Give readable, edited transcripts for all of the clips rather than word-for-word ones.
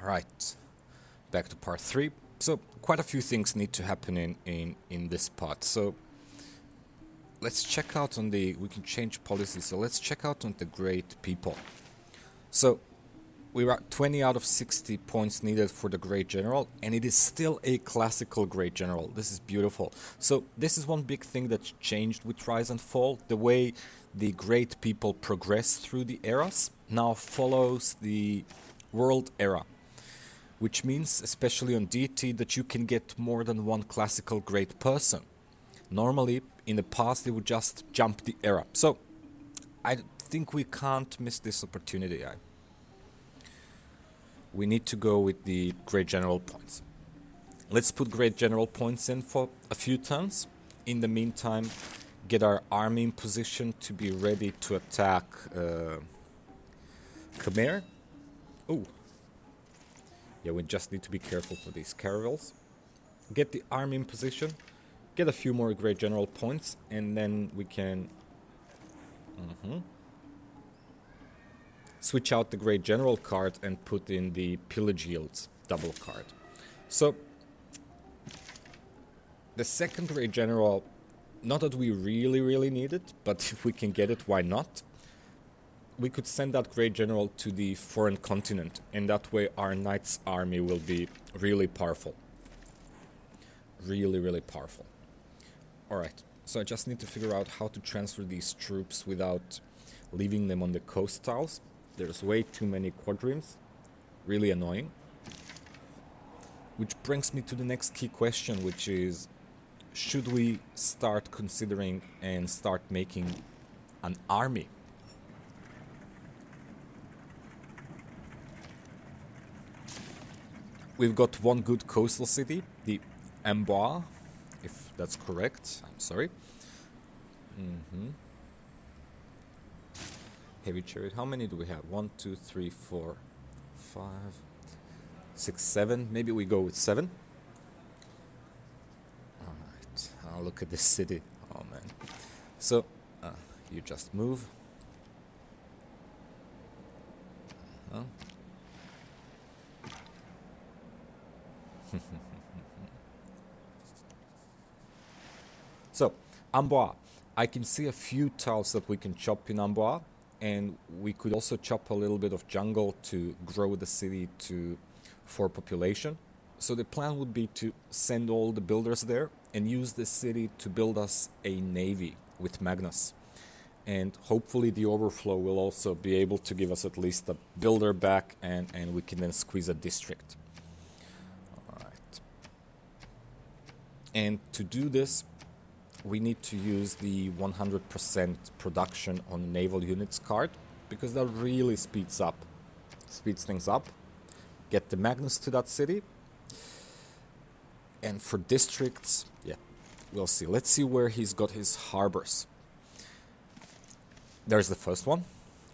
Alright, back to part 3. So, quite a few things need to happen in this part. So, let's check out on the... we can change policy. So, let's check out on the great people. So, we're at 20 out of 60 points needed for the Great General, and it is still a classical Great General. This is beautiful. So, this is one big thing that's changed with Rise and Fall. The way the great people progress through the eras now follows the world era, which means, especially on Deity, that you can get more than one classical great person. Normally, in the past, they would just jump the era. So, I think we can't miss this opportunity. We need to go with the Great General points. Let's put Great General points in for a few turns. In the meantime, get our army in position to be ready to attack Khmer. Oh. Yeah, we just need to be careful for these caravels. Get the army in position. Get a few more Great General points. And then we can... switch out the Great General card and put in the Pillage Yields double card. So, the second Great General, not that we really need it, but if we can get it, why not? We could send that Great General to the foreign continent, and that way our Knights army will be really powerful. Really powerful. Alright, so I just need to figure out how to transfer these troops without leaving them on the coast tiles. There's way too many quadrims. Really annoying. Which brings me to the next key question, which is, should we start considering and start making an army? We've got one good coastal city, the Amboise, if that's correct. I'm sorry. Heavy chariot. How many do we have? 1, 2, 3, 4, 5, 6, 7. Maybe we go with 7. Alright. Oh, look at this city. Oh, man. So, you just move. So, Amboise. I can see a few tiles that we can chop in Amboise. And we could also chop a little bit of jungle to grow the city for population. So the plan would be to send all the builders there and use the city to build us a navy with Magnus. And hopefully the overflow will also be able to give us at least a builder back, and we can then squeeze a district. Alright. And to do this, we need to use the 100% production on naval units card, because that really speeds things up. Get the Magnus to that city. And for districts, yeah, we'll see. Let's see where he's got his harbors. There's the first one.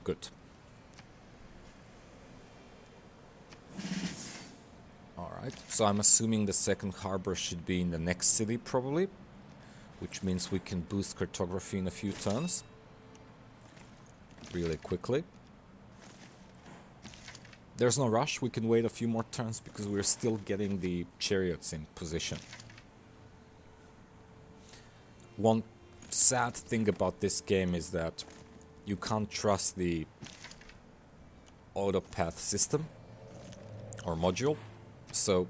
Good. Alright, so I'm assuming the second harbor should be in the next city, probably. Which means we can boost cartography in a few turns. Really quickly. There's no rush, we can wait a few more turns because we're still getting the chariots in position. One sad thing about this game is that you can't trust the autopath system or module. So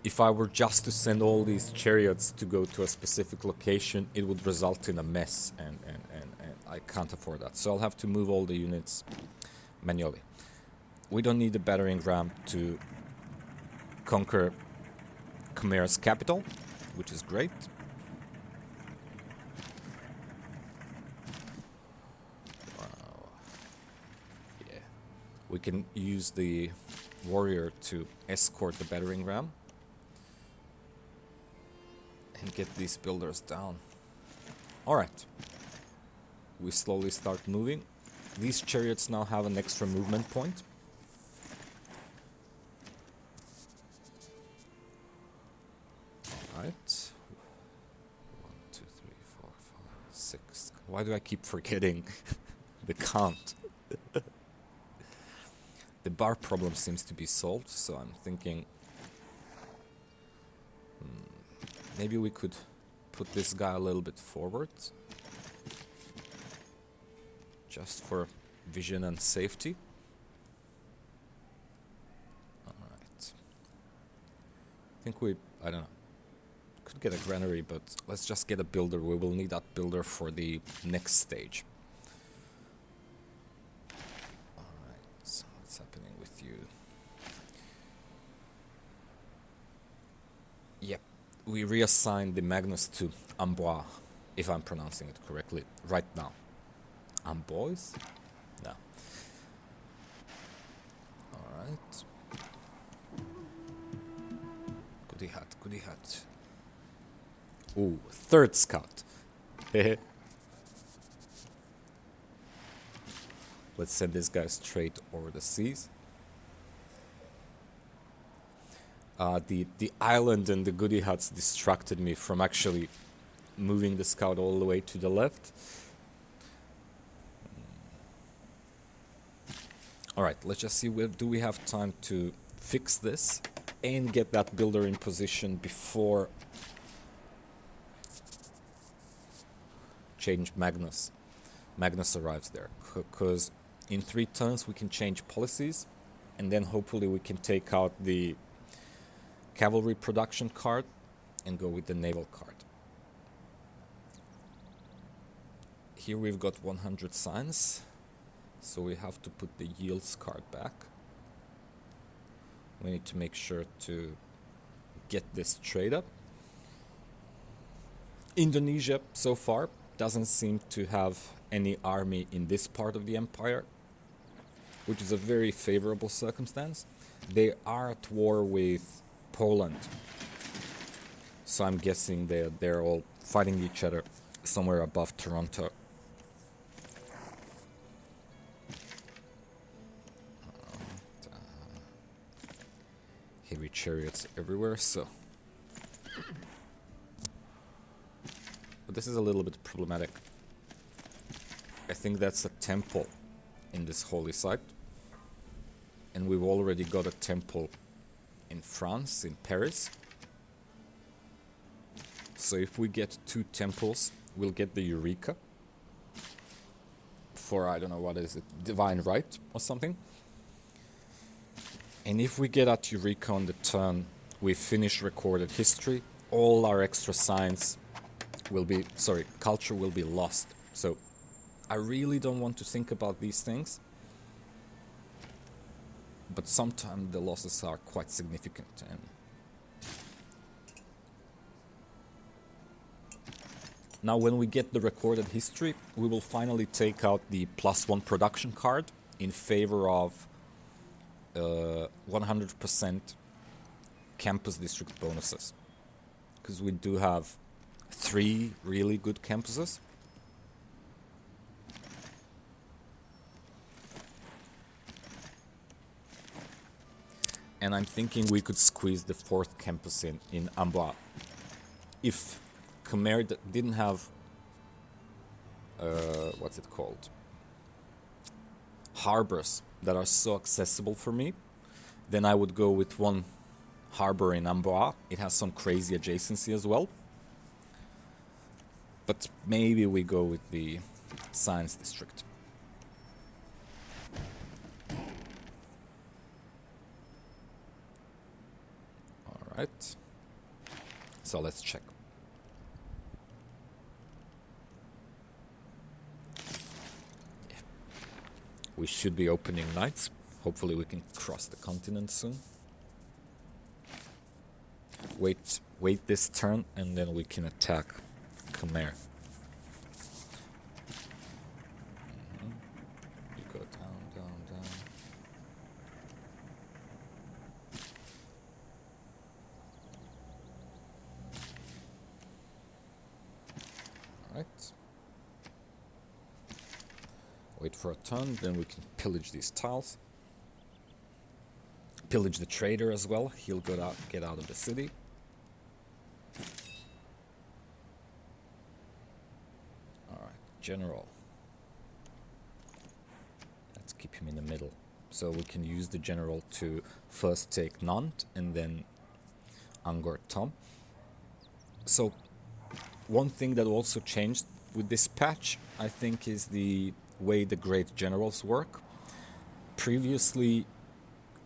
if I were just to send all these chariots to go to a specific location, it would result in a mess, and I can't afford that. So I'll have to move all the units manually. We don't need the battering ram to conquer Khmer's capital, which is great. Wow. Yeah. We can use the warrior to escort the battering ram. And get these builders down. Alright. We slowly start moving. These chariots now have an extra movement point. Alright. 1, 2, 3, 4, 5, 6. Why do I keep forgetting the count? The bar problem seems to be solved, so I'm thinking maybe we could put this guy a little bit forward, just for vision and safety. Alright. I think I don't know, could get a granary, but let's just get a builder. We will need that builder for the next stage. Alright, so what's happening with you? Yep, we reassigned the Magnus to Amboise, if I'm pronouncing it correctly, right now. Amboise? No. Alright. Goody hat, goody hat. Ooh, third scout. Let's send this guy straight over the seas. The island and the goody huts distracted me from actually moving the scout all the way to the left. Alright, let's just see, do we have time to fix this and get that builder in position before change Magnus arrives there, because in 3 turns we can change policies, and then hopefully we can take out the cavalry production card and go with the naval card. Here we've got 100 signs, so we have to put the yields card back. We need to make sure to get this trade up. Indonesia so far doesn't seem to have any army in this part of the empire, which is a very favorable circumstance. They are at war with Poland, so I'm guessing they're all fighting each other somewhere above Toronto. Heavy chariots everywhere, so... But this is a little bit problematic. I think that's a temple in this holy site. And we've already got a temple in France, in Paris. So if we get 2 temples, we'll get the Eureka. For, I don't know, what is it? Divine Right or something. And if we get at Eureka on the turn, we finish recorded history. All our extra signs will be, culture will be lost. So I really don't want to think about these things. But sometimes the losses are quite significant. And now when we get the recorded history, we will finally take out the +1 production card in favor of 100% campus district bonuses. Because we do have 3 really good campuses. And I'm thinking we could squeeze the 4th campus in Amboise. If Khmer didn't have, what's it called? Harbors that are so accessible for me, then I would go with 1 harbor in Amboise. It has some crazy adjacency as well. But maybe we go with the science district. Alright. So let's check. Yeah. We should be opening knights. Hopefully we can cross the continent soon. Wait this turn and then we can attack Khmer. You go down, down, down. Alright. Wait for a turn, then we can pillage these tiles. Pillage the trader as well. He'll get out of the city. Alright, general. Let's keep him in the middle. So we can use the general to first take Nantes and then Angkor Thom. So one thing that also changed with this patch, I think, is the way the great generals work. Previously,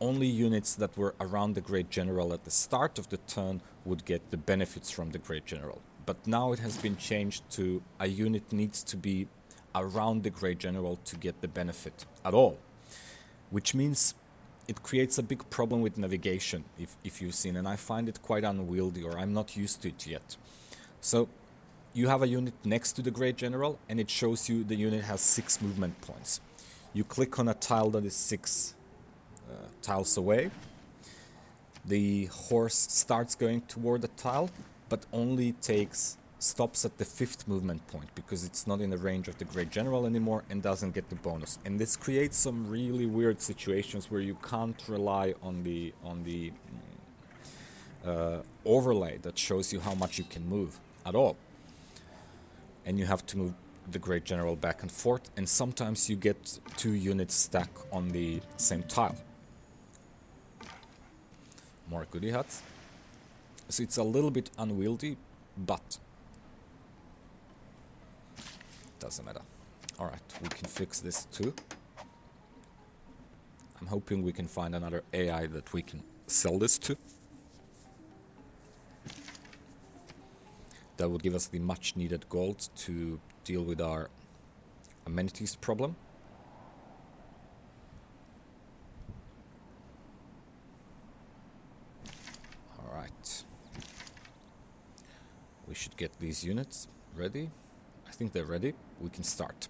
only units that were around the great general at the start of the turn would get the benefits from the great general. But now it has been changed to a unit needs to be around the great general to get the benefit at all, which means it creates a big problem with navigation, if you've seen, and I find it quite unwieldy, or I'm not used to it yet. So you have a unit next to the great general and it shows you the unit has 6 movement points. You click on a tile that is 6 tiles away. The horse starts going toward the tile, but only stops at the 5th movement point because it's not in the range of the great general anymore and doesn't get the bonus. And this creates some really weird situations where you can't rely on the overlay that shows you how much you can move at all. And you have to move the great general back and forth, and sometimes you get 2 units stack on the same tile. More goodie huts. So it's a little bit unwieldy, but doesn't matter. Alright, we can fix this too. I'm hoping we can find another AI that we can sell this to. That would give us the much needed gold to deal with our amenities problem. Alright. We should get these units ready. I think they're ready. We can start.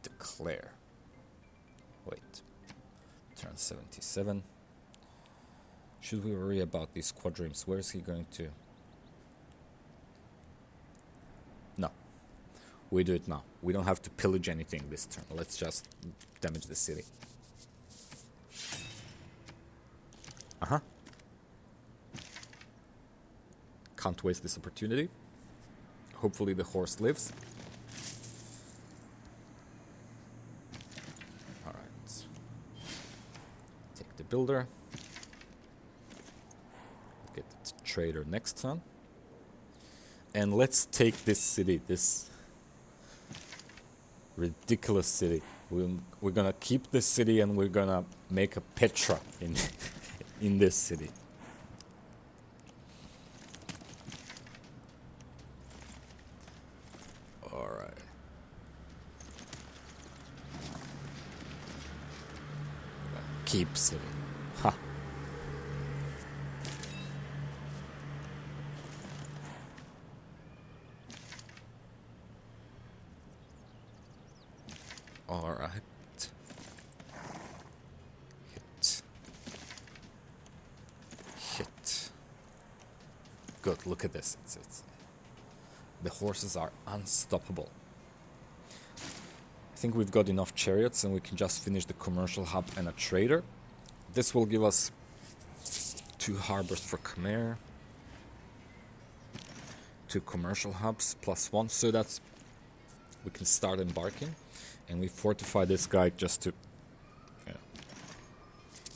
Declare. Wait. Turn 77. Should we worry about these quadrims? Where is he going to? No. We do it now. We don't have to pillage anything this turn. Let's just damage the city. Uh-huh. Can't waste this opportunity. Hopefully the horse lives. Alright. Take the builder. Get the trader next turn. And let's take this city, this ridiculous city. We're gonna keep this city and we're gonna make a Petra in in this city. Alright. Keep city. Ha. Alright. Hit. Good, look at this. It's the horses are unstoppable. I think we've got enough chariots and we can just finish the commercial hub and a trader. This will give us 2 harbors for Khmer, 2 commercial hubs +1, so that's we can start embarking. And we fortify this guy just to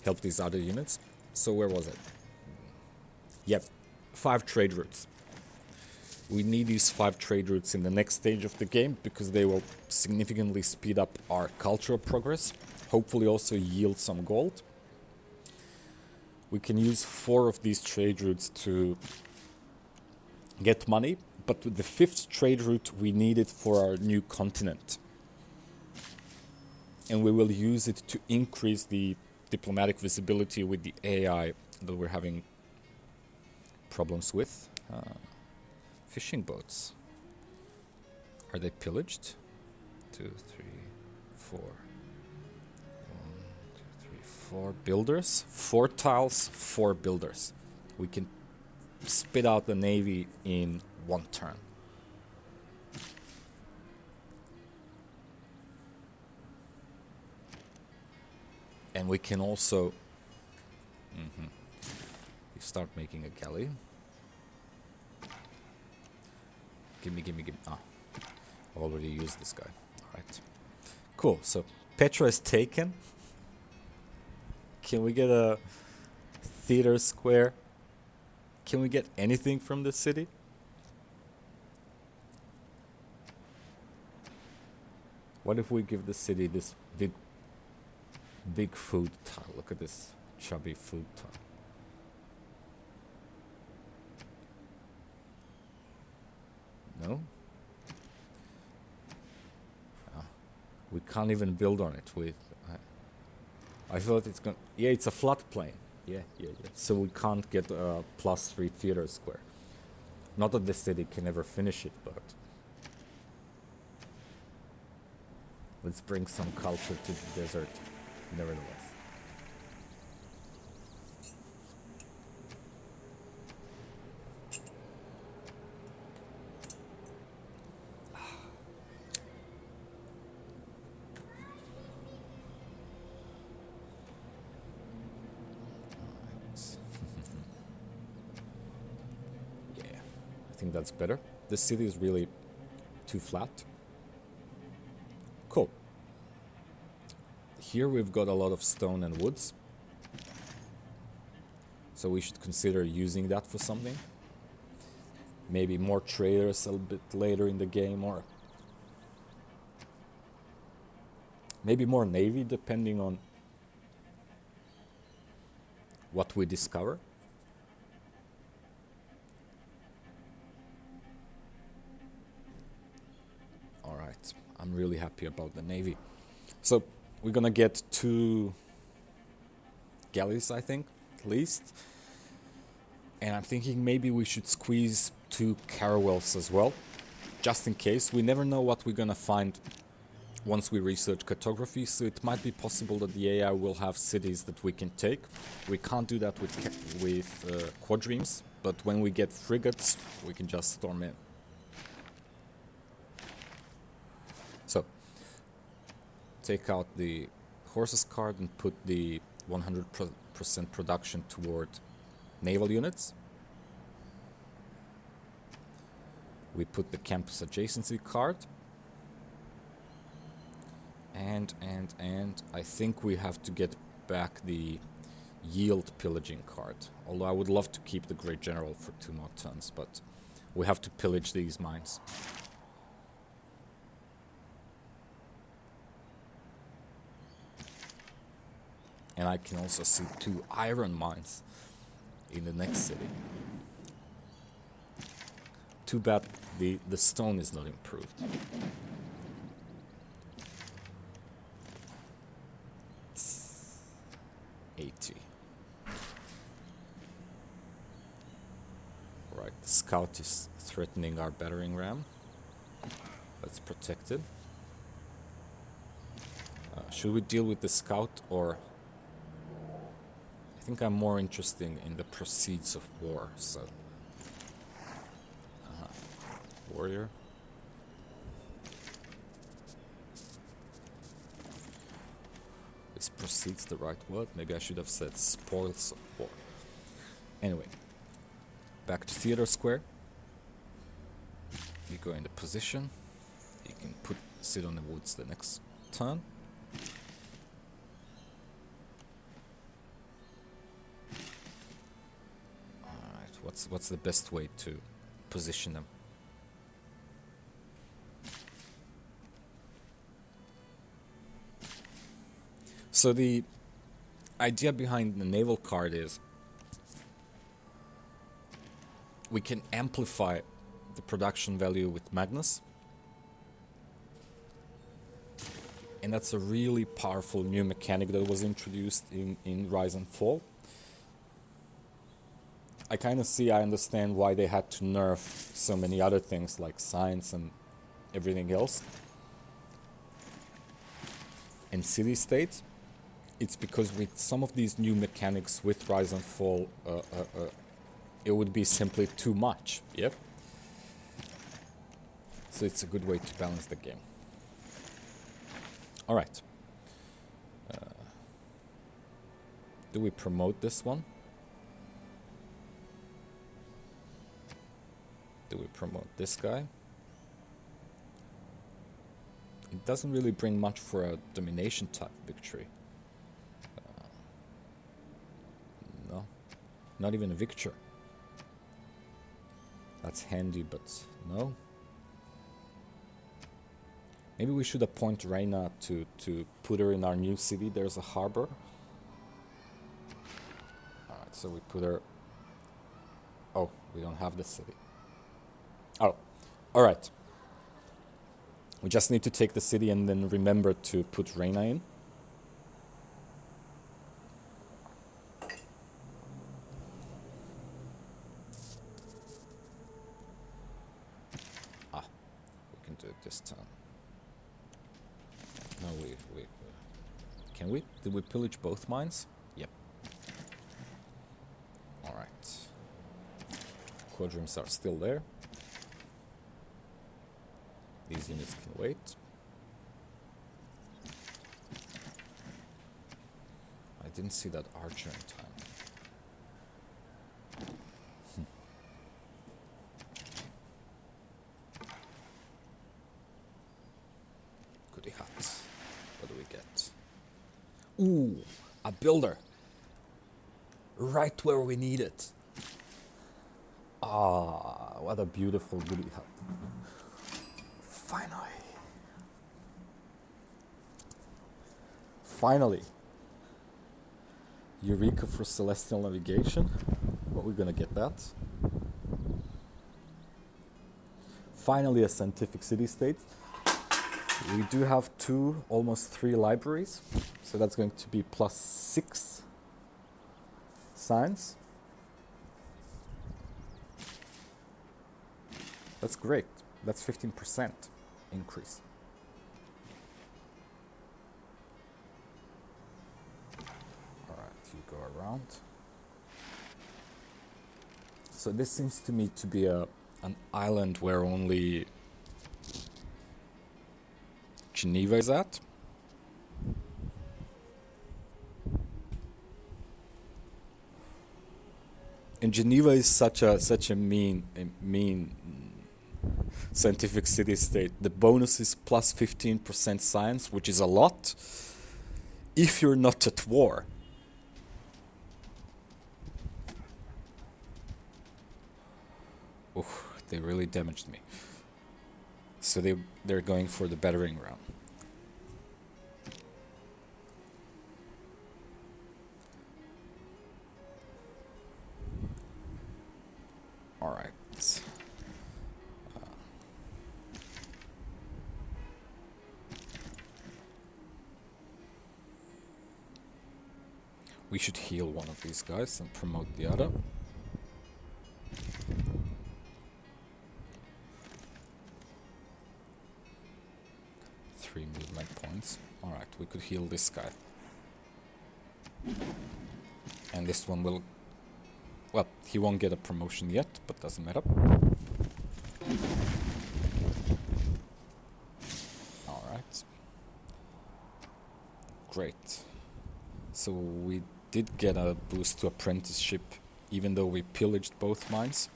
help these other units. So where was it? Yep, 5 trade routes. We need these 5 trade routes in the next stage of the game because they will significantly speed up our cultural progress, hopefully also yield some gold. We can use 4 of these trade routes to get money, but with the 5th trade route we need it for our new continent. And we will use it to increase the diplomatic visibility with the AI that we're having problems with. Fishing boats. Are they pillaged? 2, 3, 4. 1, 2, 3, 4 builders. 4 tiles, 4 builders. We can spit out the navy in 1 turn. And we can also we start making a galley. Gimme. Already used this guy. Alright. Cool. So Petra is taken. Can we get a theater square? Can we get anything from the city? What if we give the city this big food tile? Look at this chubby food tile. No? We can't even build on it with... I thought it's gonna... Yeah, it's a floodplain. Yeah. So we can't get a +3 theater square. Not that the city can ever finish it, but... Let's bring some culture to the desert, nevertheless. Yeah, I think that's better. This city is really too flat. Cool. Here we've got a lot of stone and woods. So we should consider using that for something. Maybe more traders a little bit later in the game, or maybe more navy depending on what we discover. Alright, I'm really happy about the navy. So we're gonna get 2 galleys, I think, at least. And I'm thinking maybe we should squeeze 2 caravels as well, just in case. We never know what we're gonna find once we research cartography, so it might be possible that the AI will have cities that we can take. We can't do that with quadremes, but when we get frigates, we can just storm in. So, take out the horses card and put the 100% production toward naval units. We put the campus adjacency card. And I think we have to get back the yield pillaging card. Although I would love to keep the Great General for 2 more turns, but we have to pillage these mines. And I can also see 2 iron mines in the next city. Too bad the stone is not improved. It's 80. Right, the scout is threatening our battering ram. Let's protect it. Should we deal with the scout, or... I think I'm more interested in the proceeds of war, so... Warrior. Is proceeds the right word? Maybe I should have said spoils of war. Anyway, back to theater square. You go into position. You can sit on the woods the next turn. Alright, what's the best way to position them? So the idea behind the naval card is we can amplify the production value with Magnus. And that's a really powerful new mechanic that was introduced in Rise&Fall. I understand why they had to nerf so many other things like science and everything else. And city-states. It's because with some of these new mechanics with Rise&Fall, it would be simply too much. Yep. So it's a good way to balance the game. Alright. Do we promote this one? Do we promote this guy? It doesn't really bring much for a domination type victory. No, not even a victor. That's handy, but no. Maybe we should appoint Reina to put her in our new city. There's a harbor. Alright, so we put her... Oh, we don't have the city. Oh, alright. We just need to take the city and then remember to put Reina in. Ah, we can do it this time. No, we can we? Did we pillage both mines? Yep. Alright. Quadrants are still there. These units can wait. I didn't see that archer in time. Goody hut. What do we get? Ooh, a builder. Right where we need it. Ah, what a beautiful goody hut. Finally. Finally. Eureka for celestial navigation. Well, we're gonna get that. Finally a scientific city-state. We do have almost 3 libraries. So that's going to be +6 science. That's great. That's 15% increase. Alright, you go around. So this seems to me to be an island where only Geneva is at. And Geneva is such a mean scientific city-state. The bonus is +15% science, which is a lot if you're not at war. Oh, they really damaged me. So they're going for the battering ram. All right. We should heal one of these guys and promote the other. Three movement points. Alright, we could heal this guy. And this one will... Well, he won't get a promotion yet, but doesn't matter. Alright. Great. So we did get a boost to apprenticeship, even though we pillaged both mines.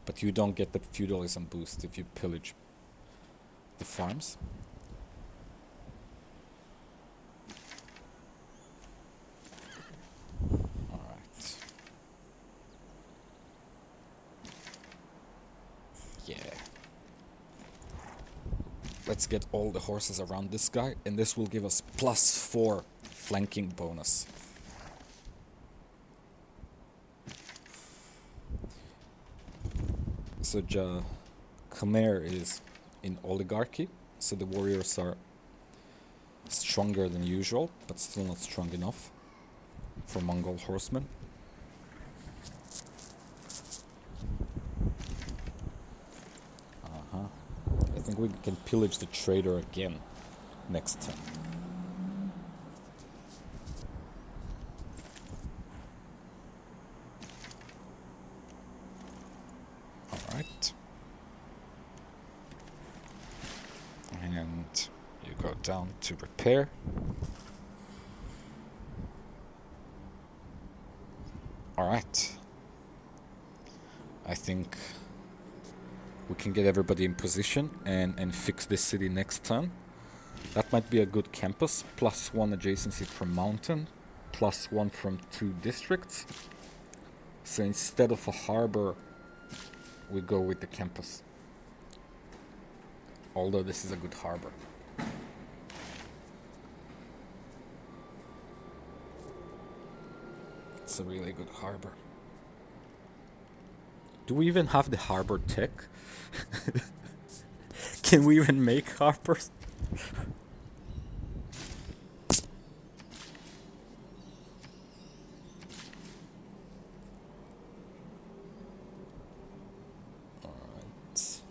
But you don't get the feudalism boost if you pillage the farms. Alright. Yeah. Let's get all the horses around this guy, and this will give us +4 flanking bonus. So Khmer is in oligarchy, so the warriors are stronger than usual, but still not strong enough for Mongol horsemen. I think we can pillage the trader again next turn. Alright. And you go down to repair. Alright. I think we can get everybody in position and fix this city next turn. That might be a good campus. +1 adjacency from mountain, +1 from 2 districts. So instead of a harbor, we go with the campus. Although this is a good harbor. It's a really good harbor. Do we even have the harbor tech? Can we even make harbors? Alright.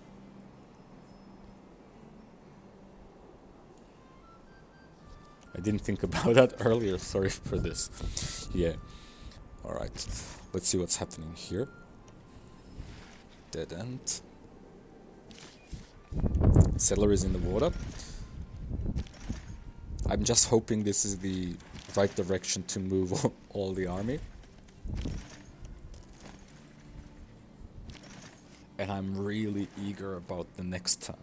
I didn't think about that earlier, sorry for this. Yeah. Alright, let's see what's happening here. Dead end. Settler is in the water. I'm just hoping this is the right direction to move all the army. And I'm really eager about the next turn,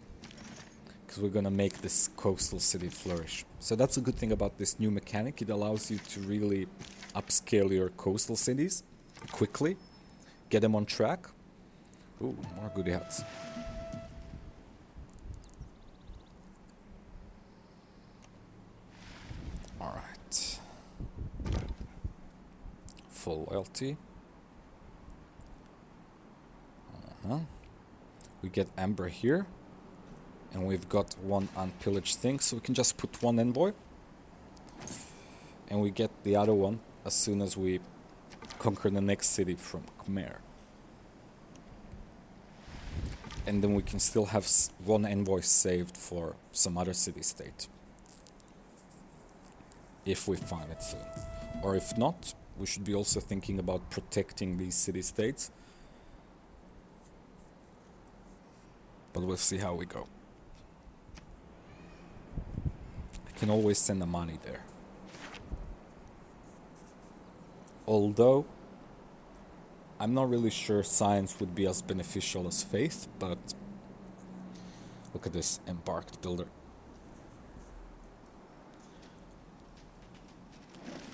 because we're gonna make this coastal city flourish. So that's a good thing about this new mechanic. It allows you to really upscale your coastal cities quickly, get them on track. Ooh, more goody hats. Alright. Full loyalty. We get Amber here. And we've got 1 unpillaged thing, so we can just put 1 envoy. And we get the other one as soon as we conquer the next city from Khmer. And then we can still have 1 envoy saved for some other city-state. If we find it soon. Or if not, we should be also thinking about protecting these city-states. But we'll see how we go. I can always send the money there. Although, I'm not really sure science would be as beneficial as faith, but look at this embarked builder.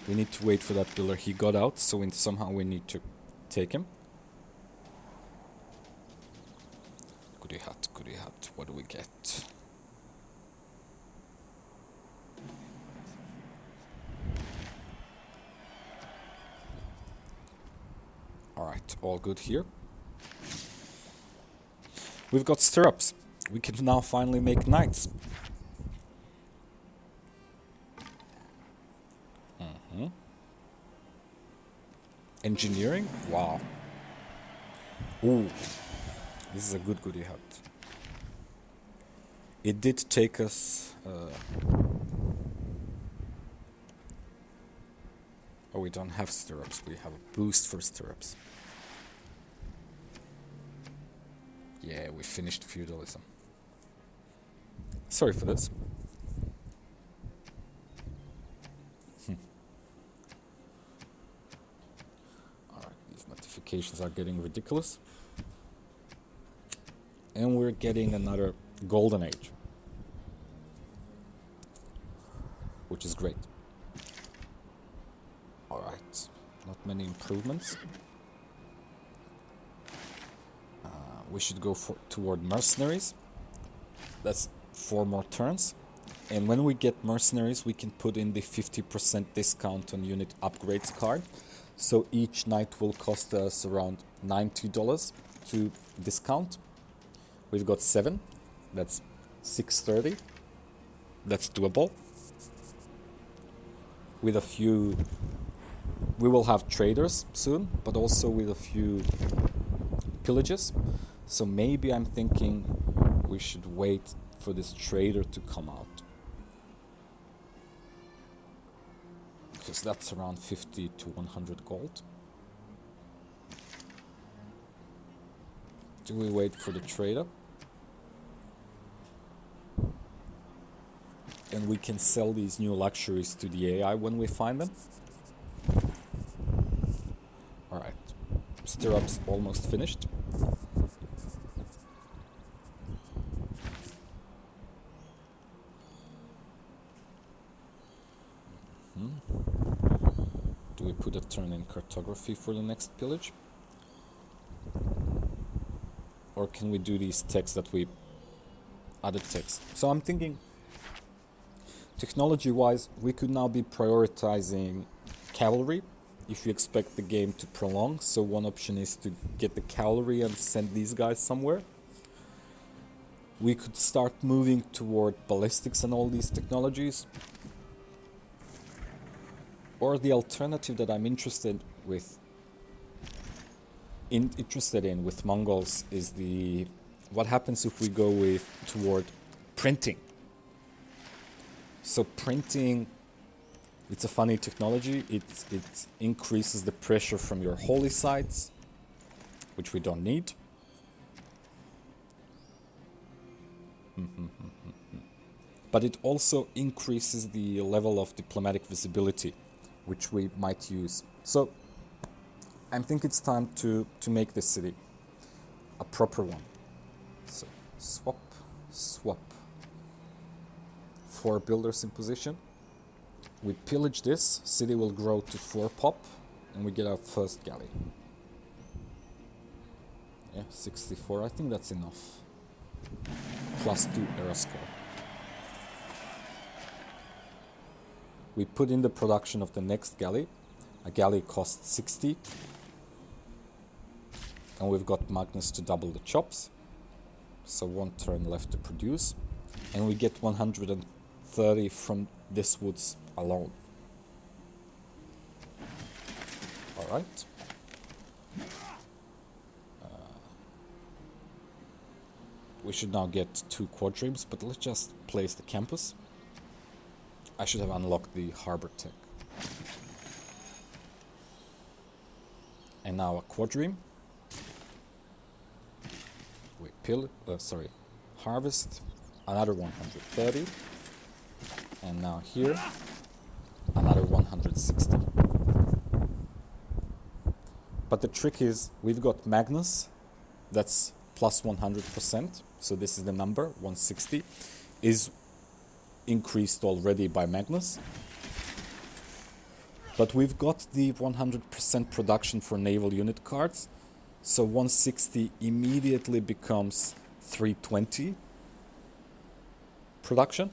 We need to wait for that builder. He got out, so somehow we need to take him. Goody hat, goody hat. What do we get? Alright, all good here. We've got stirrups. We can now finally make knights. Engineering? Wow. Ooh. This is a good goody hut. It did take us... Oh, we don't have stirrups. We have a boost for stirrups. Yeah, we finished feudalism. Sorry for this. Alright, these notifications are getting ridiculous. And we're getting another golden age. Which is great. Alright, not many improvements. We should go toward mercenaries. That's 4 more turns. And when we get mercenaries, we can put in the 50% discount on unit upgrades card. So each knight will cost us around $90 to discount. We've got 7. That's $630. That's doable. With a few... We will have traders soon, but also with a few pillages. So maybe I'm thinking we should wait for this trader to come out. Because that's around 50 to 100 gold. Do we wait for the trader? And we can sell these new luxuries to the AI when we find them. Alright, stirrups almost finished. done. Do we put a turn in cartography for the next pillage? Or can we do these texts that we... other texts? So I'm thinking, technology-wise, we could now be prioritizing cavalry if you expect the game to prolong. So one option is to get the cavalry and send these guys somewhere. We could start moving toward ballistics and all these technologies. Or the alternative that I'm interested in with Mongols is the what happens if we go toward printing. So printing, it's a funny technology. It increases the pressure from your holy sites, which we don't need. But it also increases the level of diplomatic visibility, which we might use. So I think it's time to make this city a proper one. So swap. 4 builders in position. We pillage this, city will grow to 4 pop, and we get our first galley. Yeah, 64, I think that's enough. +2 era score. We put in the production of the next galley. A galley costs 60. And we've got Magnus to double the chops. So 1 turn left to produce. And we get 130 from this woods alone. Alright. We should now get 2 quadrims, but let's just place the campus. I should have unlocked the harbor tech. And now a quadrim. We harvest another 130. And now here, another 160. But the trick is, we've got Magnus, that's plus 100%. So this is the number, 160, is increased already by Magnus. But we've got the 100% production for naval unit cards. So 160 immediately becomes 320 production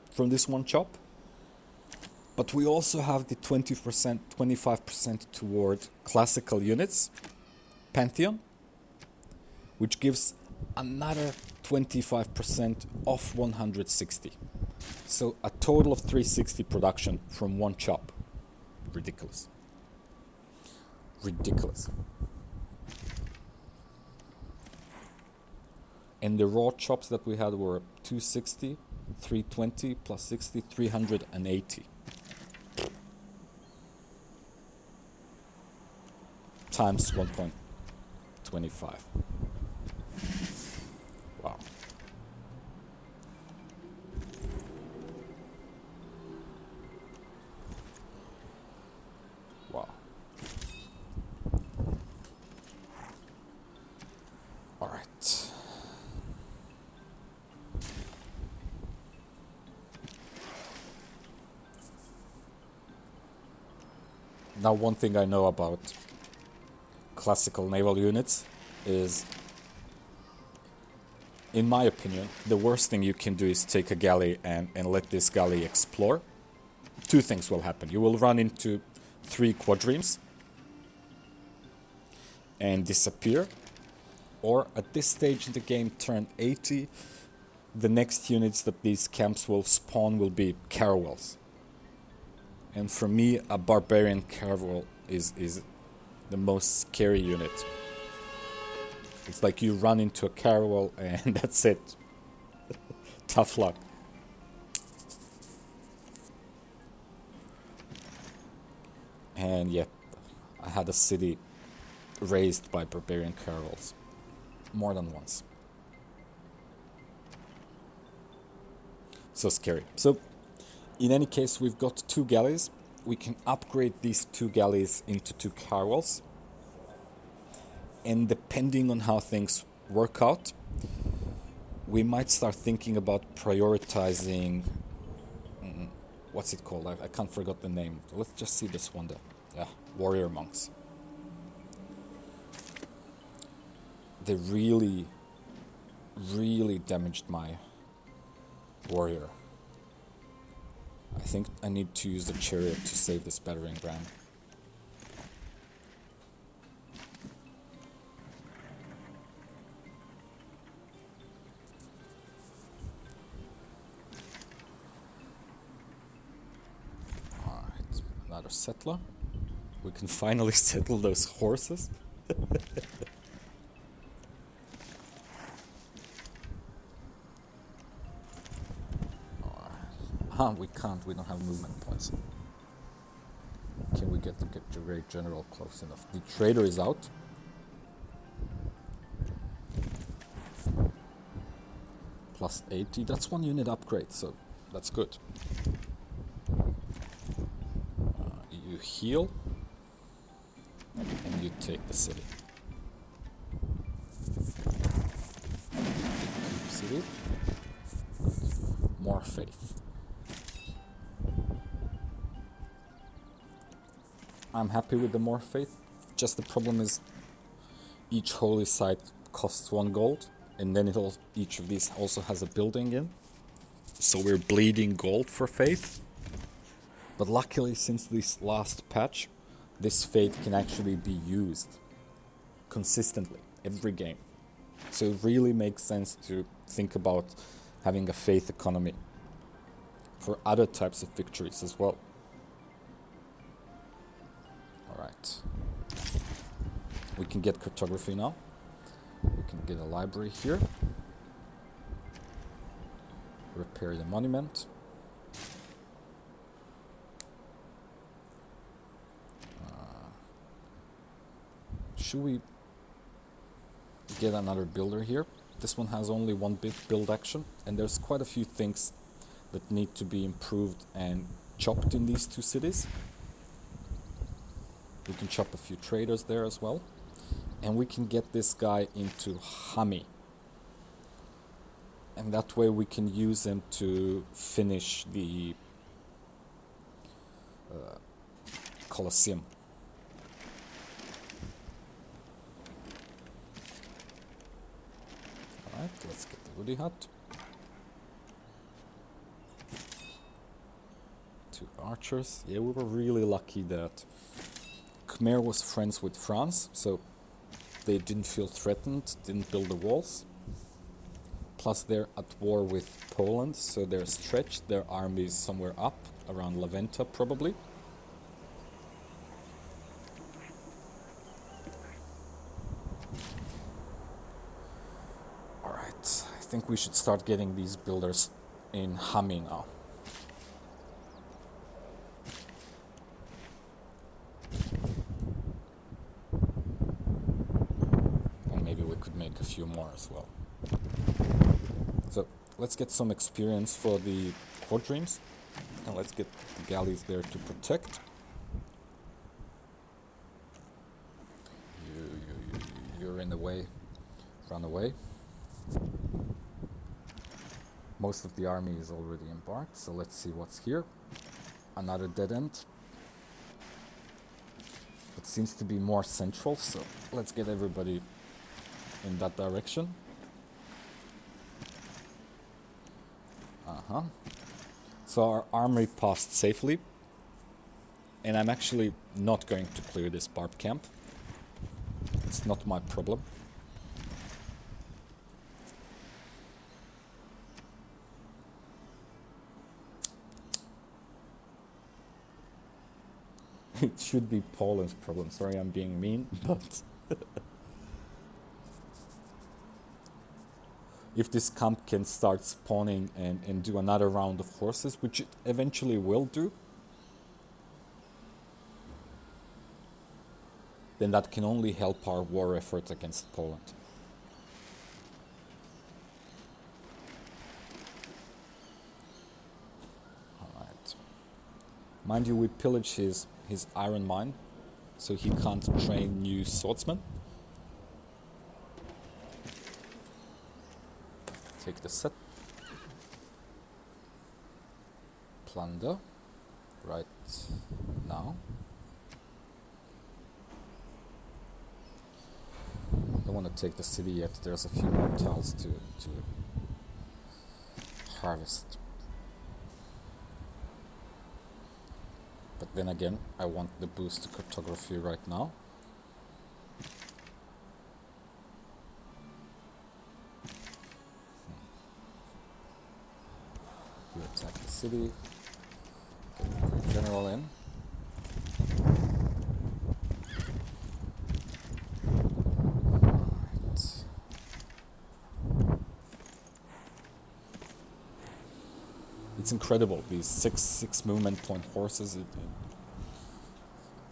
from this one chop. But we also have the 20%, 25% toward classical units, Pantheon, which gives another 25% off 160. So a total of 360 production from one chop. Ridiculous. Ridiculous. And the raw chops that we had were 260, 320 plus 60, 380. Times 1.25. Wow. Wow. All right. Now, one thing I know about classical naval units is, in my opinion, the worst thing you can do is take a galley and let this galley explore. Two things will happen. You will run into 3 quadrims and disappear. Or at this stage in the game, turn 80, the next units that these camps will spawn will be caravels. And for me, a barbarian caravel is the most scary unit. It's like you run into a caravel and that's it. Tough luck. And yet, I had a city raised by barbarian caravels more than once. So scary. So, in any case, we've got 2 galleys. We can upgrade these 2 galleys into 2 caravels. And depending on how things work out, we might start thinking about prioritizing what's it called? I can't forget the name. Let's just see this one there. Yeah, warrior monks. They really damaged my warrior. I think I need to use the chariot to save this battering ram. Alright, another settler. We can finally settle those horses. We can't, we don't have movement points. Can we get the great general close enough? The trader is out. Plus 80, that's 1 unit upgrade, so that's good. You heal, and you take the city. Keep city. More faith. I'm happy with the more faith. Just the problem is each holy site costs 1 gold, and then each of these also has a building in. So we're bleeding gold for faith. But luckily, since this last patch, this faith can actually be used consistently every game. So it really makes sense to think about having a faith economy for other types of victories as well. Alright. We can get cartography now. We can get a library here. Repair the monument. Should we get another builder here? This one has only 1 big build action, and there's quite a few things that need to be improved and chopped in these 2 cities. We can chop a few traders there as well. And we can get this guy into Hami. And that way we can use him to finish the Colosseum. Alright, let's get the woody hut. 2 archers. Yeah, we were really lucky that Khmer was friends with France, so they didn't feel threatened, didn't build the walls. Plus they're at war with Poland, so they're stretched. Their army is somewhere up, around Laventa probably. Alright, I think we should start getting these builders in Hami now. Make a few more as well. So let's get some experience for the quadremes, and let's get the galleys there to protect. You're in the way. Run away. Most of the army is already embarked, so let's see what's here. Another dead end. It seems to be more central, so let's get everybody in that direction. So our armory passed safely, and I'm actually not going to clear this barb camp. It's not my problem. It should be Poland's problem. Sorry, I'm being mean, but if this camp can start spawning and do another round of horses, which it eventually will do, then that can only help our war effort against Poland. Alright. Mind you, we pillage his iron mine, so he can't train new swordsmen. Take the set. Plunder. right now. Don't want to take the city yet. There's a few more tiles to harvest. But then again, I want the boost to cartography right now. You attack the city. Get the great general in. Right. It's incredible, these six movement point horses.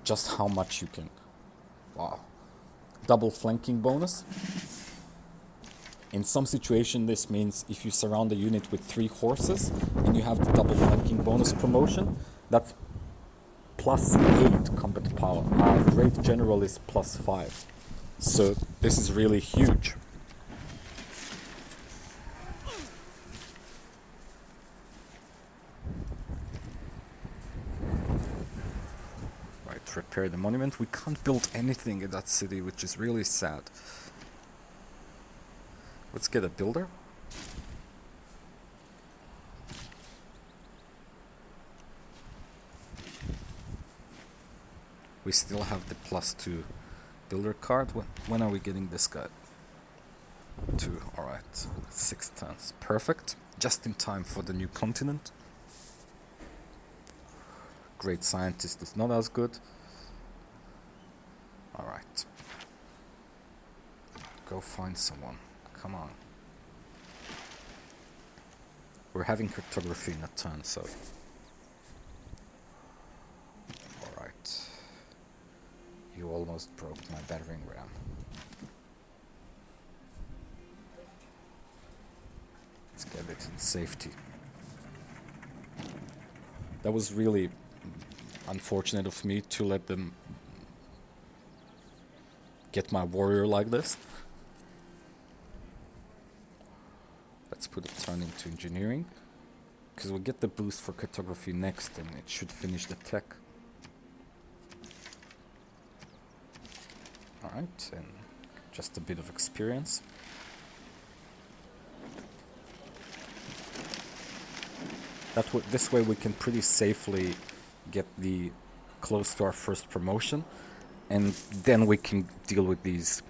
Just how much you can. Wow. Double flanking bonus. In some situation, this means if you surround a unit with 3 horses and you have the double flanking bonus promotion, that's +8 combat power. Our great general is +5. So this is really huge. Right, repair the monument. We can't build anything in that city, which is really sad. Let's get a builder. We still have the +2 builder card. When are we getting this guy? 2, alright. 6 turns. Perfect. Just in time for the new continent. Great scientist is not as good. Alright. Go find someone. Come on. We're having cartography in a turn, so... Alright. You almost broke my battering ram. Let's get it in safety. That was really unfortunate of me to let them get my warrior like this. Let's put a turn into engineering, because we'll get the boost for cartography next and it should finish the tech. Alright, and just a bit of experience. This way we can pretty safely get the close to our first promotion, and then we can deal with these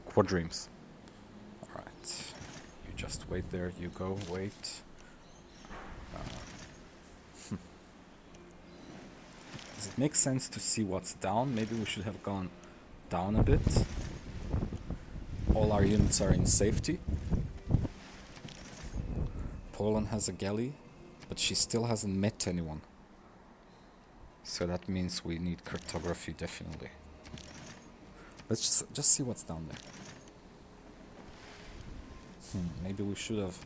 quadremes. Alright, you just wait there, you go, wait. Does it make sense to see what's down? Maybe we should have gone down a bit. All our units are in safety. Poland has a galley, but she still hasn't met anyone. So that means we need cartography, definitely. Let's just see what's down there. Maybe we should have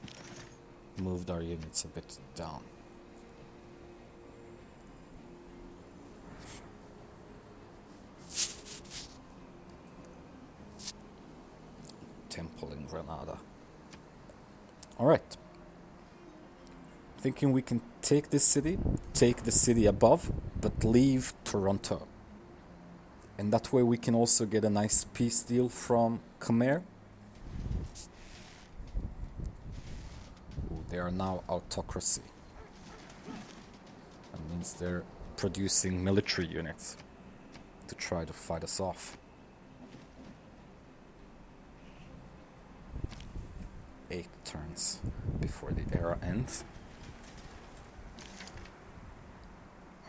moved our units a bit down. Temple in Granada. Alright. Thinking we can take this city, take the city above, but leave Toronto. And that way we can also get a nice peace deal from Khmer. Ooh, they are now autocracy. That means they're producing military units to try to fight us off. 8 turns before the era ends.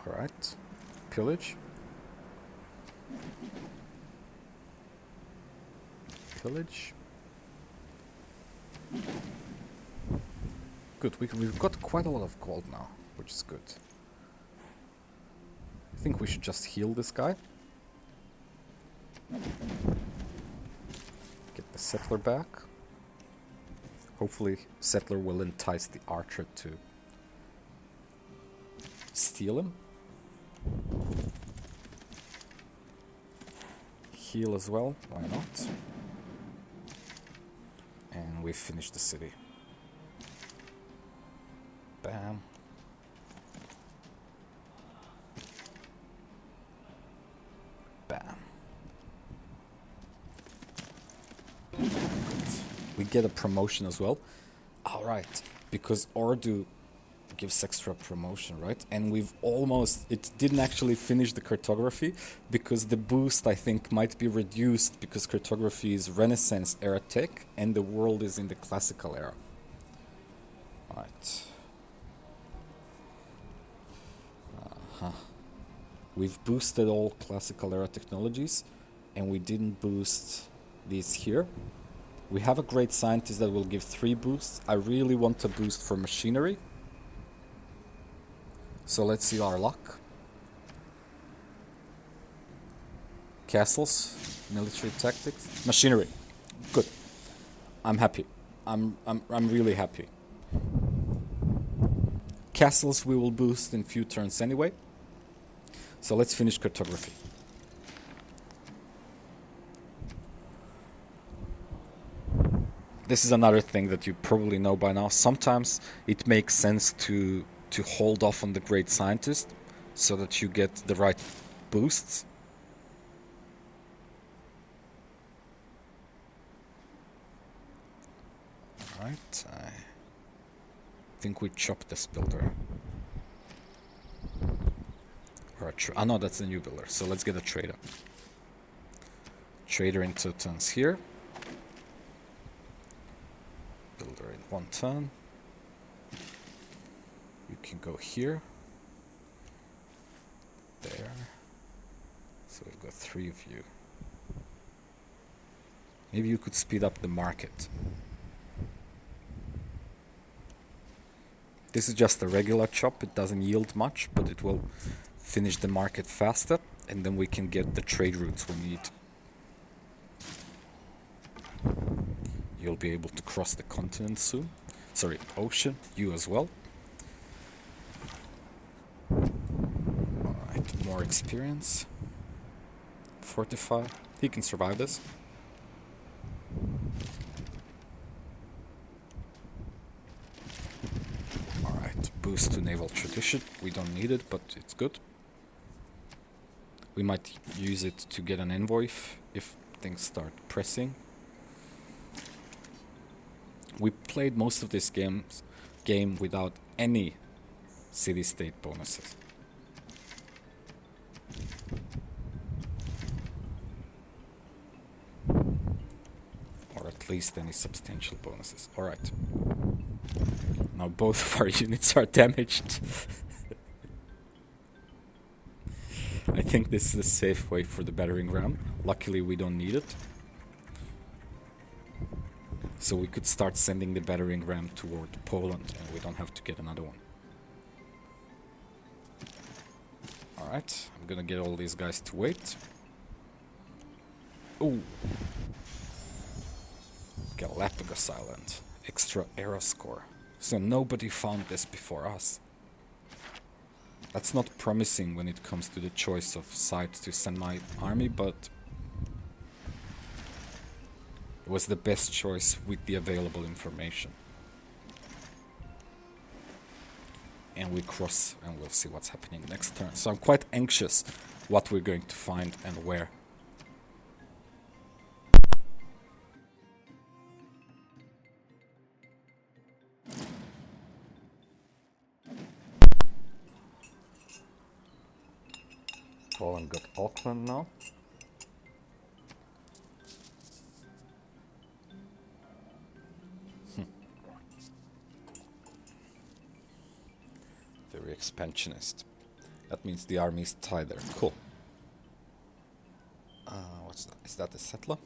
Alright, pillage. Pillage. Good, we've got quite a lot of gold now, which is good. I think we should just heal this guy. Get the settler back. Hopefully settler will entice the archer to steal him. Heal as well, why not? And we finished the city. Bam. We get a promotion as well. Alright, because Ordu gives extra promotion, right? And we've almost... It didn't actually finish the cartography because the boost, I think, might be reduced because cartography is Renaissance era tech and the world is in the classical era. Alright. We've boosted all classical era technologies and we didn't boost these here. We have a great scientist that will give 3 boosts. I really want a boost for machinery. So let's see our luck. Castles, military tactics, machinery. Good. I'm happy. I'm really happy. Castles we will boost in few turns anyway. So let's finish cartography. This is another thing that you probably know by now. Sometimes it makes sense to hold off on the great scientist so that you get the right boosts. Alright, I think we chopped this builder. Oh no, that's the new builder. So let's get a trader. Trader in 2 turns here. Builder in 1 turn. You can go here. There. So we've got 3 of you. Maybe you could speed up the market. This is just a regular chop. It doesn't yield much, but it will finish the market faster, and then we can get the trade routes we need. You'll be able to cross the continent soon. Sorry, ocean. You as well. Alright, more experience. Fortify. He can survive this. Alright, boost to naval tradition. We don't need it, but it's good. We might use it to get an envoy if things start pressing. We played most of this game without any city-state bonuses. Or at least any substantial bonuses. Alright. Now both of our units are damaged. I think this is the safe way for the battering ram. Luckily we don't need it. So we could start sending the battering ram toward Poland and we don't have to get another one. Alright, I'm gonna get all these guys to wait. Ooh. Galapagos Island. Extra era score. So nobody found this before us. That's not promising when it comes to the choice of site to send my army, but it was the best choice with the available information. And we cross and we'll see what's happening next turn. So I'm quite anxious what we're going to find and where. Poland got Auckland now. Very expansionist. That means the army is tied there. Cool. What's that? Is that a settler?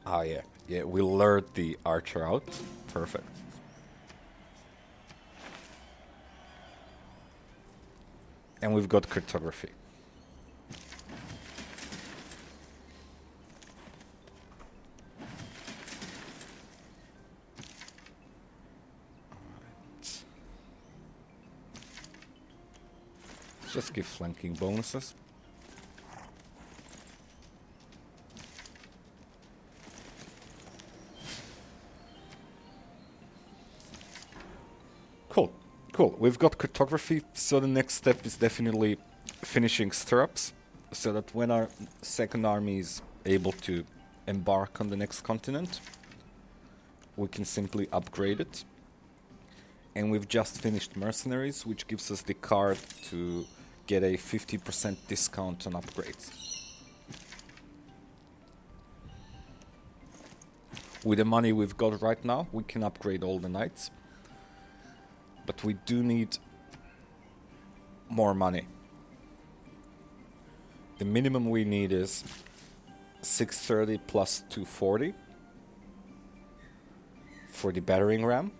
Ah, yeah. Yeah, we lured the archer out. Perfect. And we've got cartography. Alright. Just give flanking bonuses. Cool. Cool. We've got cartography, so the next step is definitely finishing stirrups. so that when our second army is able to embark on the next continent, we can simply upgrade it. And we've just finished Mercenaries, which gives us the card to get a 50% discount on upgrades. With the money we've got right now, we can upgrade all the knights. But we do need more money. The minimum we need is 630 plus 240 for the battering ram.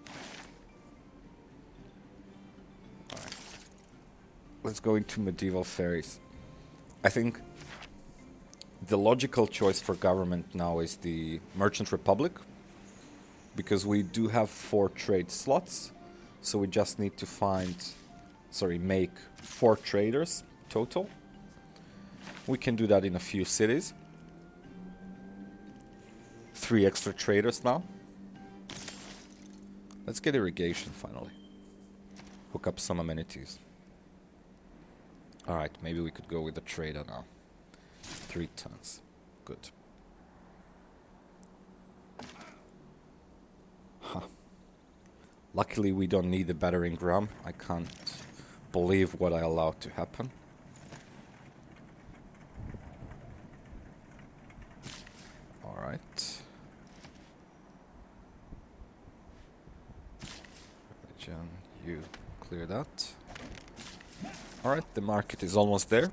Alright. Let's go into medieval ferries. I think the logical choice for government now is the Merchant Republic, because we do have 4 trade slots, so we just need to make 4 traders total. We can do that in a few cities. 3 extra traders now. Let's get irrigation finally. Hook up some amenities. Alright, maybe we could go with the trader now. 3 tons. Good. Huh. Luckily we don't need the battering ram. I can't believe what I allowed to happen. Alright. Religion, you clear that. Alright, the market is almost there.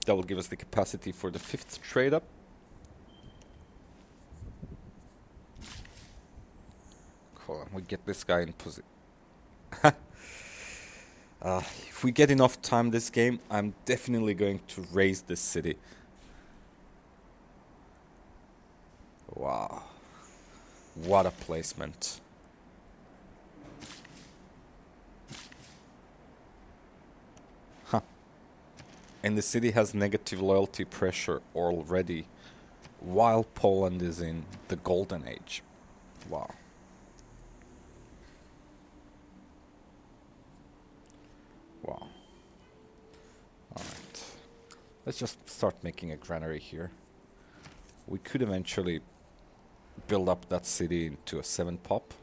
That will give us the capacity for the 5th trade up. Cool, we get this guy in position. If we get enough time this game, I'm definitely going to raise this city. Wow. What a placement. Huh. And the city has negative loyalty pressure already, while Poland is in the golden age. Wow. Wow. Alright. Let's just start making a granary here. We could eventually build up that city into a 7 pop.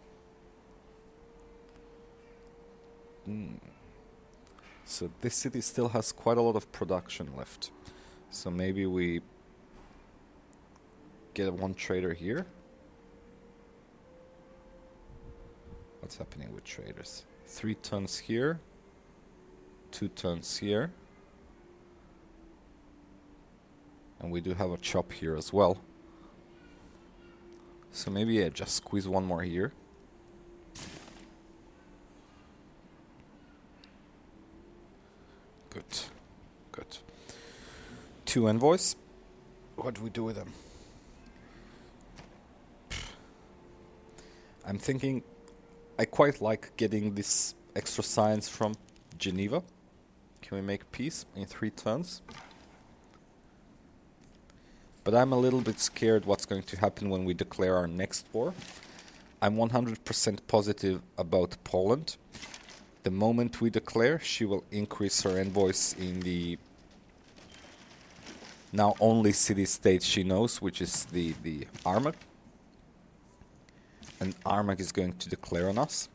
So this city still has quite a lot of production left. So maybe we get 1 trader here. What's happening with traders? 3 tons here. 2 tons here. And we do have a chop here as well. So maybe yeah, just squeeze 1 more here. Good. Good. 2 envoys. What do we do with them? I'm thinking I quite like getting this extra science from Geneva. Can we make peace in 3 turns? But I'm a little bit scared what's going to happen when we declare our next war. I'm 100% positive about Poland. The moment we declare, she will increase her envoys in the now only city-state she knows, which is the Armagh. And Armagh is going to declare on us.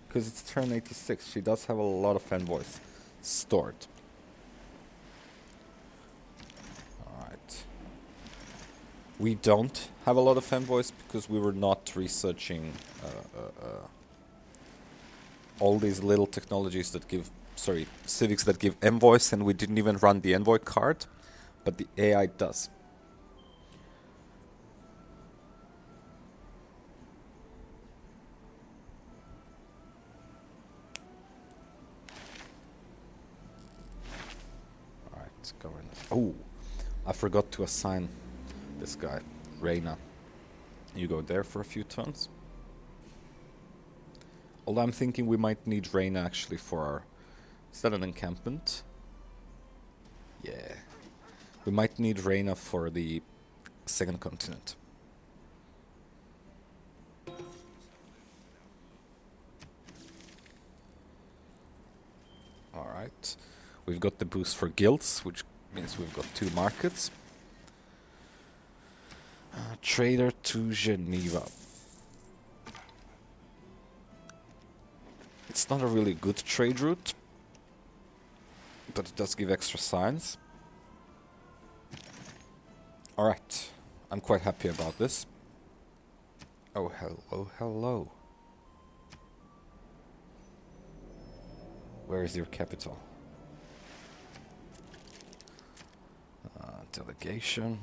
Because it's turn 86, she does have a lot of envoys stored. Alright. We don't have a lot of envoys because we were not researching all these little technologies that give, civics that give envoys, and we didn't even run the envoy card, but the AI does. Governance. Oh, I forgot to assign this guy, Reina. You go there for a few turns. Although I'm thinking we might need Reina actually for our... Is that an encampment? Yeah. We might need Reina for the 2nd continent. Alright. We've got the boost for guilds, which means we've got 2 markets. Trader to Geneva. It's not a really good trade route, but it does give extra signs. Alright, I'm quite happy about this. Oh, hello, hello. Where is your capital? Delegation.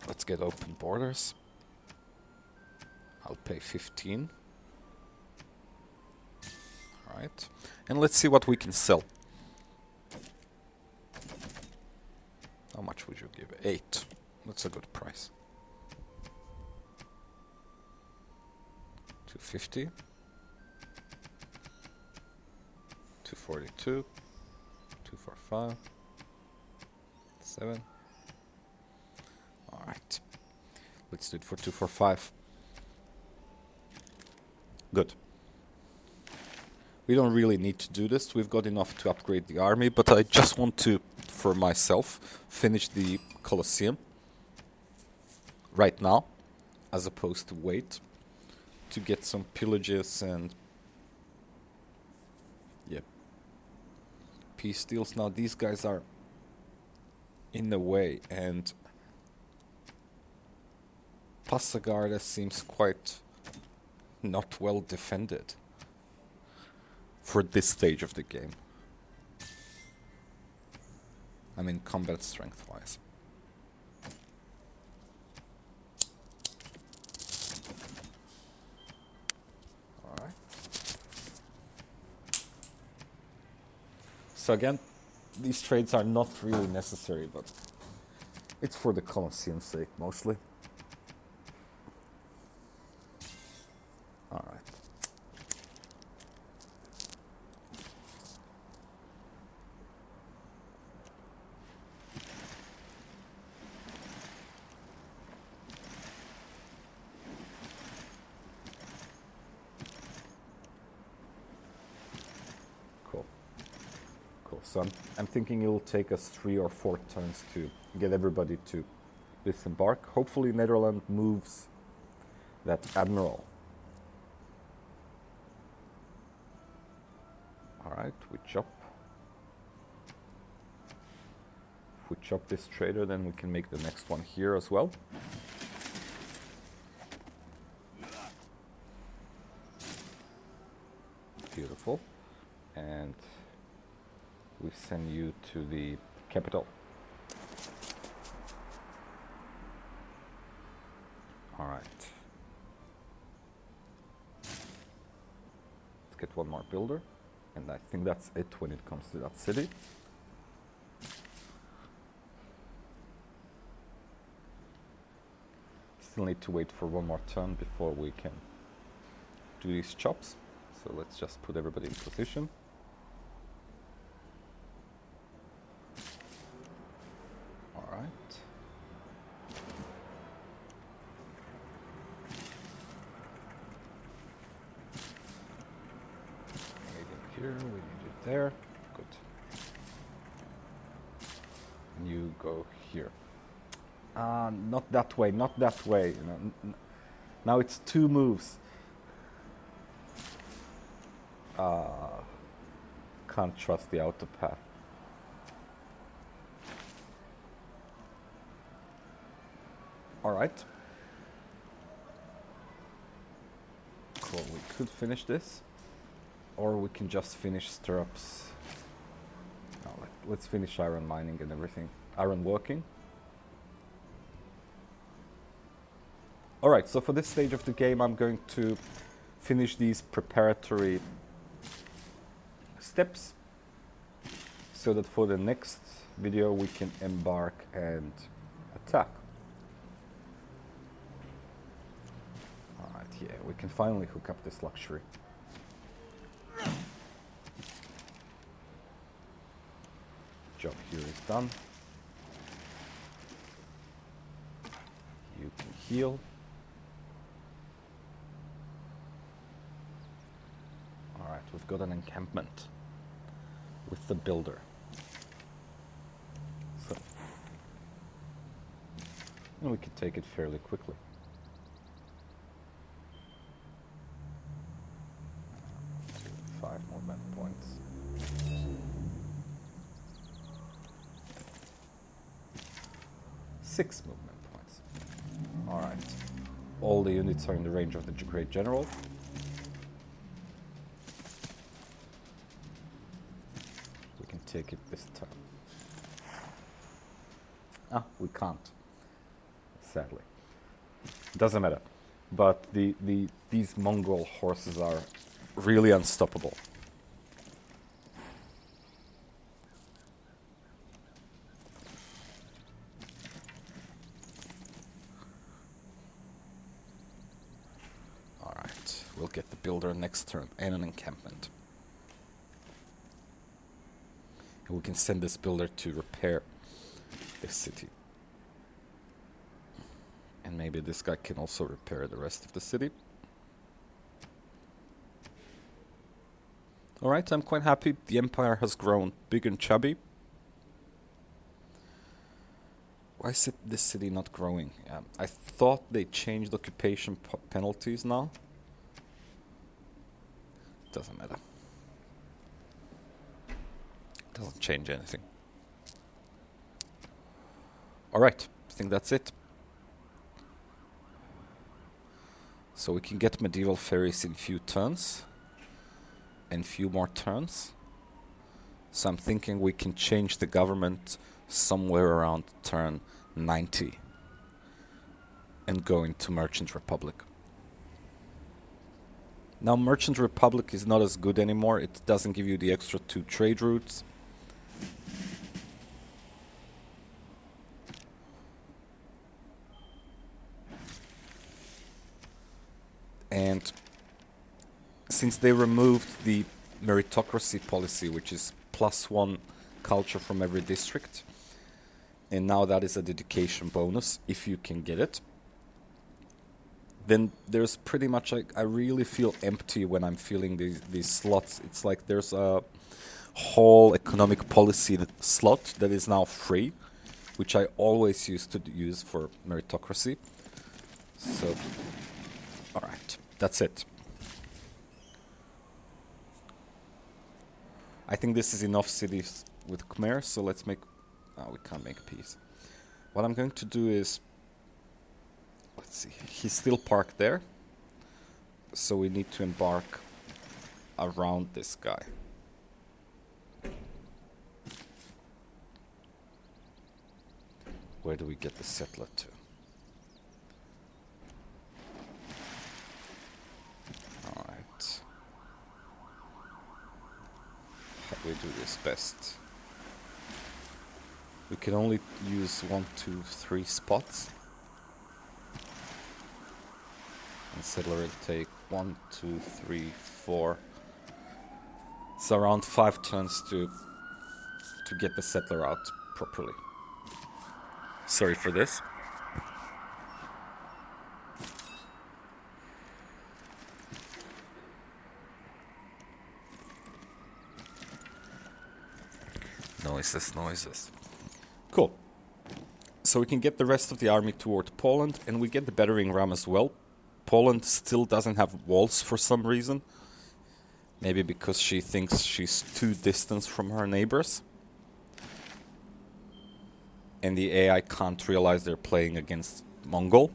Let's get open borders. I'll pay 15. Alright. And let's see what we can sell. How much would you give? 8. That's a good price. 250. 242. 245. 7. Alright. Let's do it for 245. Good. We don't really need to do this. We've got enough to upgrade the army, but I just want to, for myself, finish the Colosseum right now, as opposed to wait to get some pillages and peace deals. Now these guys are in the way, and Passagarda seems quite not well defended for this stage of the game. I mean, combat strength wise. Alright. So again, these trades are not really necessary, but it's for the Colosseum's sake mostly. Alright. Cool. So I'm thinking it'll take us 3 or 4 turns to get everybody to disembark. Hopefully Netherlands moves that admiral. Alright, we chop. If we chop this trader, then we can make the next one here as well. Beautiful. And we send you to the capital. Alright. Let's get one more builder. And I think that's it when it comes to that city. Still need to wait for one more turn before we can do these chops. So let's just put everybody in position. Alright. Here, we need it there. Good. And you go here. Not that way, not that way. Now it's 2 moves. Can't trust the auto path. Alright. Cool, we could finish this. Or we can just finish stirrups. No, let's finish iron mining and everything. Iron working. Alright, so for this stage of the game I'm going to finish these preparatory steps so that for the next video we can embark and attack. Alright, yeah, we can finally hook up this luxury. Job here is done. You can heal. Alright, we've got an encampment with the builder. So, and we could take it fairly quickly. Five more men points. Six movement points. Alright. All the units are in the range of the Great General. We can take it this turn. Ah, we can't. Sadly. Doesn't matter. But these Mongol horses are really unstoppable. Alright, we'll get the builder next turn and an encampment. And we can send this builder to repair this city. And maybe this guy can also repair the rest of the city. Alright, I'm quite happy. The empire has grown big and chubby. Why is this city not growing? I thought they changed occupation penalties now. Doesn't matter. Doesn't change anything. Alright, I think that's it. So we can get medieval ferries in few turns. And few more turns. So I'm thinking we can change the government somewhere around turn 90 and go into Merchant Republic. Now Merchant Republic is not as good anymore. It doesn't give you the extra 2 trade routes. And since they removed the meritocracy policy, which is +1 culture from every district, and now that is a dedication bonus if you can get it, then there's pretty much like, I really feel empty when I'm filling these slots. It's like there's a whole economic policy slot that is now free, which I always used to use for meritocracy. So, alright, that's it. I think this is enough cities with Khmer, so let's make... Oh, we can't make peace. What I'm going to do is... Let's see, he's still parked there. So we need to embark around this guy. Where do we get the settler to? Alright. How do we do this best? We can only use 1, 2, 3 spots. And settler will take 1, 2, 3, 4. So around 5 turns to get the settler out properly. Sorry for this. Noises. Cool. So we can get the rest of the army toward Poland, and we get the battering ram as well. Poland still doesn't have walls for some reason. Maybe because she thinks she's too distant from her neighbors. And the AI can't realize they're playing against Mongol.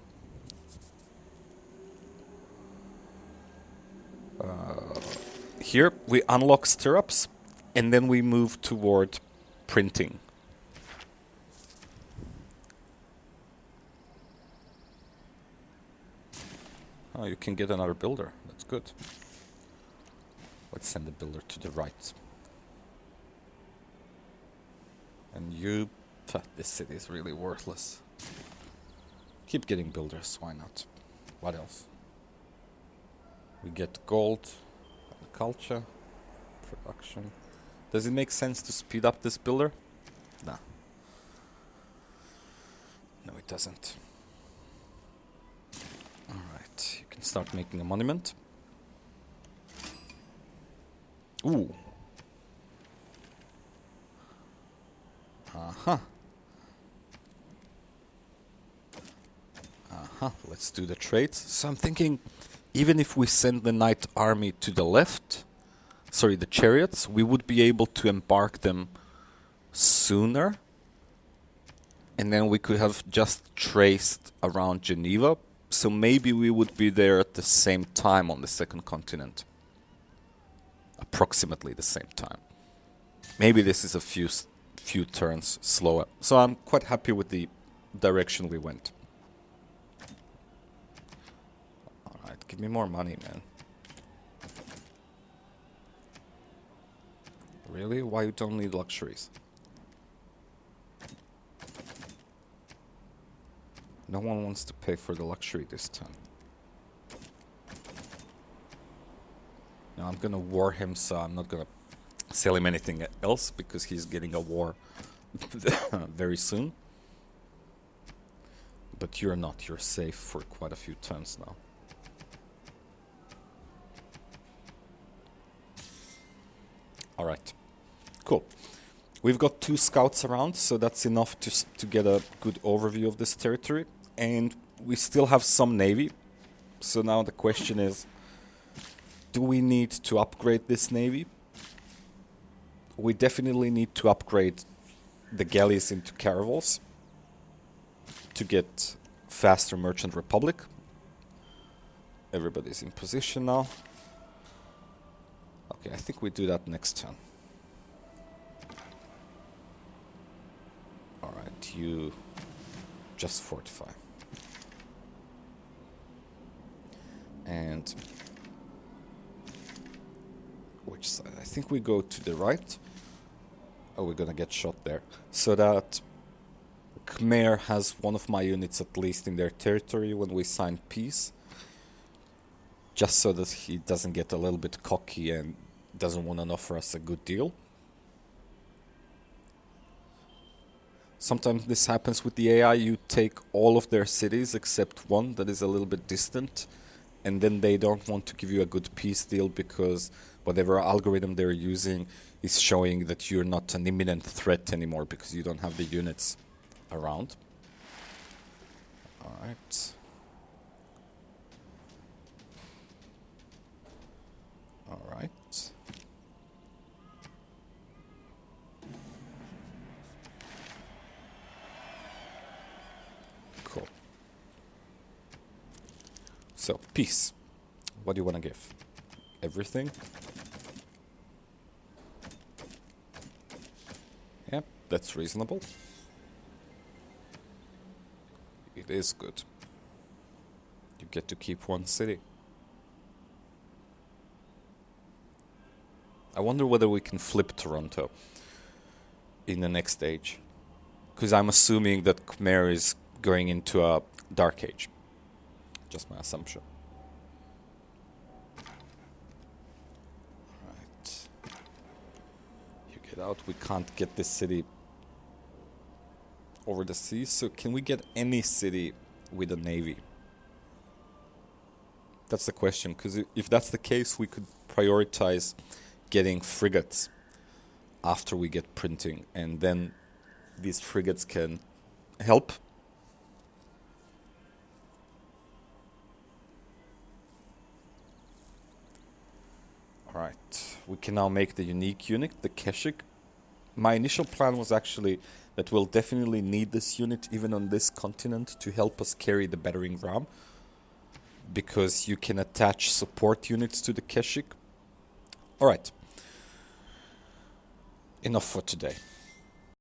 Here we unlock stirrups, and then we move toward printing. Oh, you can get another builder. That's good. Let's send the builder to the right. And you... This city is really worthless. Keep getting builders, why not? What else? We get gold, culture, production. Does it make sense to speed up this builder? Nah. No, it doesn't. Alright, you can start making a monument. Ooh. Uh-huh. Uh-huh. Let's do the trades. So I'm thinking, even if we send the knight army to the left, sorry, the chariots, we would be able to embark them sooner. And then we could have just traced around Geneva. So maybe we would be there at the same time on the second continent. Approximately the same time. Maybe this is a few turns slower. So I'm quite happy with the direction we went. Alright, give me more money, man. Really? Why you don't need luxuries? No one wants to pay for the luxury this time. Now I'm gonna war him, so I'm not gonna sell him anything else because he's getting a war very soon. But you're not. You're safe for quite a few turns now. Alright. Cool. We've got 2 scouts around, so that's enough to get a good overview of this territory. And we still have some navy. So now the question is, do we need to upgrade this navy? We definitely need to upgrade the galleys into caravels to get faster Merchant Republic. Everybody's in position now. Okay, I think we do that next turn. Alright, you just fortify. And which side? I think we go to the right. Oh, we're gonna get shot there. So that Khmer has one of my units at least in their territory when we sign peace. Just so that he doesn't get a little bit cocky and doesn't want to offer us a good deal. Sometimes this happens with the AI. You take all of their cities except one that is a little bit distant, and then they don't want to give you a good peace deal because whatever algorithm they're using is showing that you're not an imminent threat anymore because you don't have the units around. Alright. Alright. Cool. So, peace. What do you want to give? Everything? Yep, that's reasonable. It is good. You get to keep one city. I wonder whether we can flip Toronto in the next age. Because I'm assuming that Khmer is going into a dark age. Just my assumption. Alright. You get out. We can't get this city over the sea. So can we get any city with a navy? That's the question. Because if that's the case, we could prioritize getting frigates after we get printing, and then these frigates can help. Alright, we can now make the unique unit, the Keshik. My initial plan was actually that we'll definitely need this unit even on this continent to help us carry the battering ram, because you can attach support units to the Keshik. Alright. Enough for today.